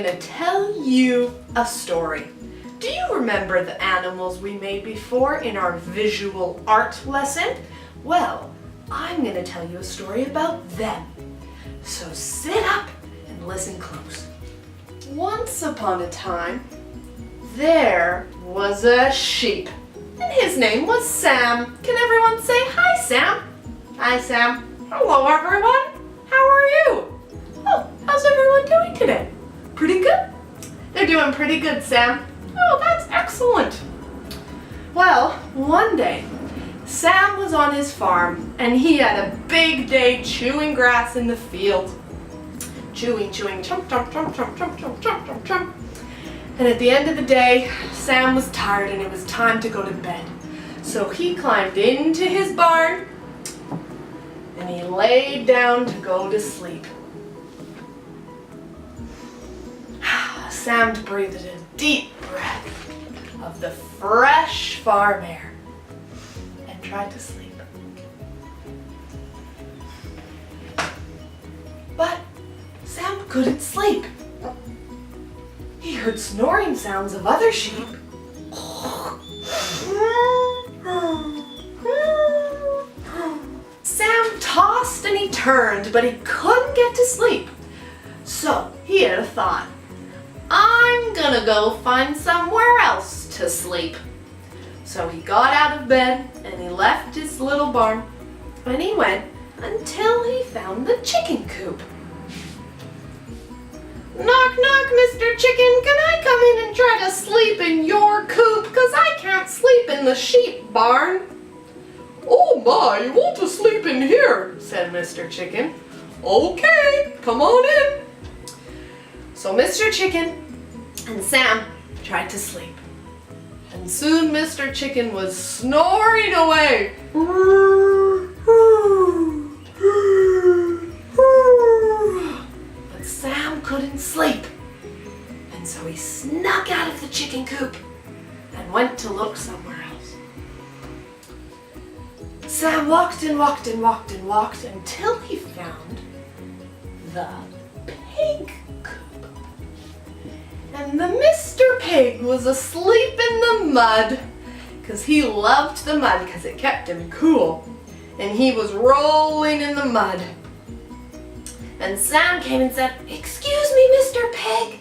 going to tell you a story. Do you remember the animals we made before in our visual art lesson? Well, I'm going to tell you a story about them. So sit up and listen close. Once upon a time, there was a sheep, and his name was Sam. Can everyone say hi, Sam? Hi, Sam. Hello, everyone. How are you? Oh, how's everyone doing today? Pretty good? They're doing pretty good, Sam. Oh, that's excellent. Well, one day, Sam was on his farm, and he had a big day chewing grass in the field. Chewing, chomp, chomp, chomp, chomp, chomp, chomp, chomp, chomp, chomp. And at the end of the day, Sam was tired and it was time to go to bed. So he climbed into his barn and he laid down to go to sleep. Sam breathed a deep breath of the fresh farm air and tried to sleep. But Sam couldn't sleep. He heard snoring sounds of other sheep. Sam tossed and he turned, but he couldn't get to sleep. So he had a thought. I'm gonna go find somewhere else to sleep. So he got out of bed and he left his little barn and he went until he found the chicken coop. Knock, knock, Mr. Chicken. Can I come in and try to sleep in your coop? 'Cause I can't sleep in the sheep barn. Oh my, you want to sleep in here, said Mr. Chicken. Okay, come on in. So Mr. Chicken and Sam tried to sleep. And soon Mr. Chicken was snoring away. But Sam couldn't sleep. And so he snuck out of the chicken coop and went to look somewhere else. Sam walked and walked and walked and walked until he found the pig coop. And the Mr. Pig was asleep in the mud because he loved the mud because it kept him cool. And he was rolling in the mud. And Sam came and said, "Excuse me, Mr. Pig,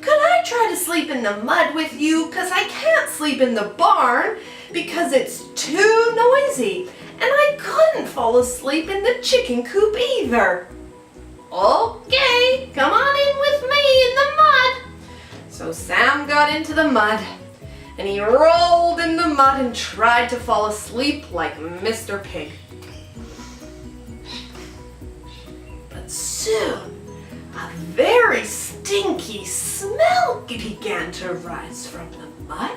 could I try to sleep in the mud with you? Because I can't sleep in the barn because it's too noisy. And I couldn't fall asleep in the chicken coop either." "Okay, come on in with me in the mud." So Sam got into the mud and he rolled in the mud and tried to fall asleep like Mr. Pig. But soon a very stinky smell began to rise from the mud.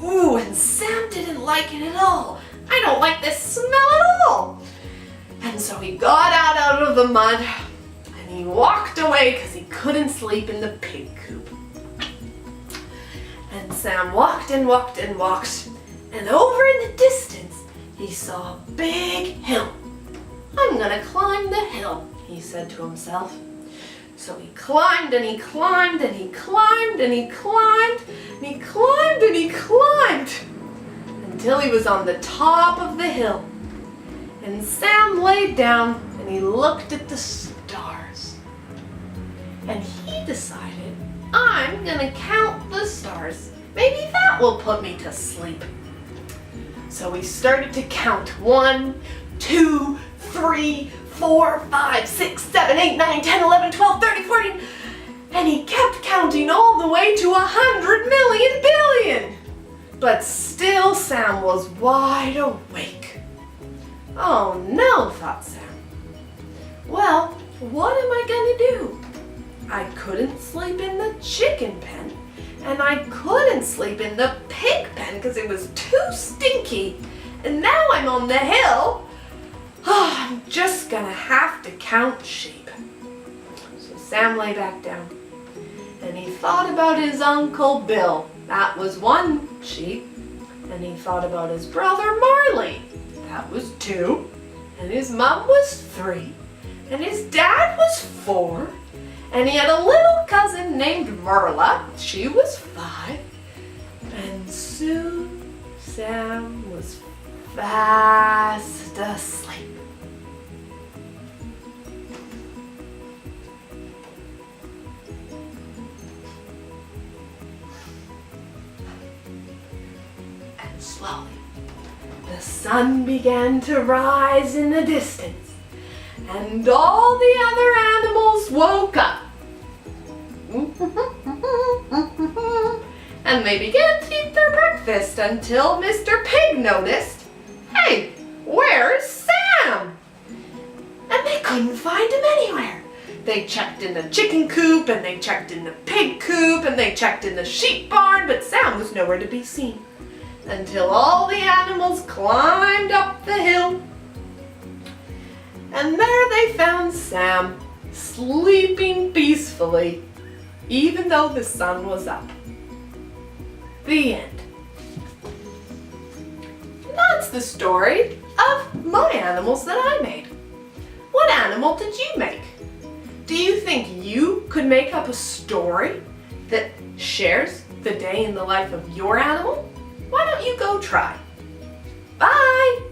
Ooh, and Sam didn't like it at all. "I don't like this smell at all." And so he got out of the mud and he walked away because he couldn't sleep in the pig coop. And Sam walked and walked and walked, and over in the distance he saw a big hill. "I'm gonna climb the hill," he said to himself. So he climbed and he climbed and he climbed and he climbed and he climbed and he climbed until he was on the top of the hill. And Sam laid down and he looked at the stars. And he decided, "I'm gonna count the stars. Maybe that will put me to sleep." So he started to count 1, 2, 3, 4, 5, 6, 7, 8, 9, 10, 11, 12, 13, 14. And he kept counting all the way to 100 million billion. But still Sam was wide awake. "Oh no," thought Sam. "Well, what am I gonna do? I couldn't sleep in the chicken pen, and I couldn't sleep in the pig pen because it was too stinky. And now I'm on the hill. I'm just gonna have to count sheep." So Sam lay back down, and he thought about his Uncle Bill. That was 1 sheep. And he thought about his brother Marley. That was 2. And his mom was 3. And his dad was 4. And he had a little cousin named Verla. She was 5. And soon Sam was fast asleep. And slowly, the sun began to rise in the distance, and all the other animals woke up. And they began to eat their breakfast until Mr. Pig noticed, "Hey, where's Sam?" And they couldn't find him anywhere. They checked in the chicken coop, and they checked in the pig coop, and they checked in the sheep barn, but Sam was nowhere to be seen. Until all the animals climbed up the hill. And there they found Sam, sleeping peacefully, even though the sun was up. The end. That's the story of my animals that I made. What animal did you make? Do you think you could make up a story that shares the day in the life of your animal? Why don't you go try? Bye!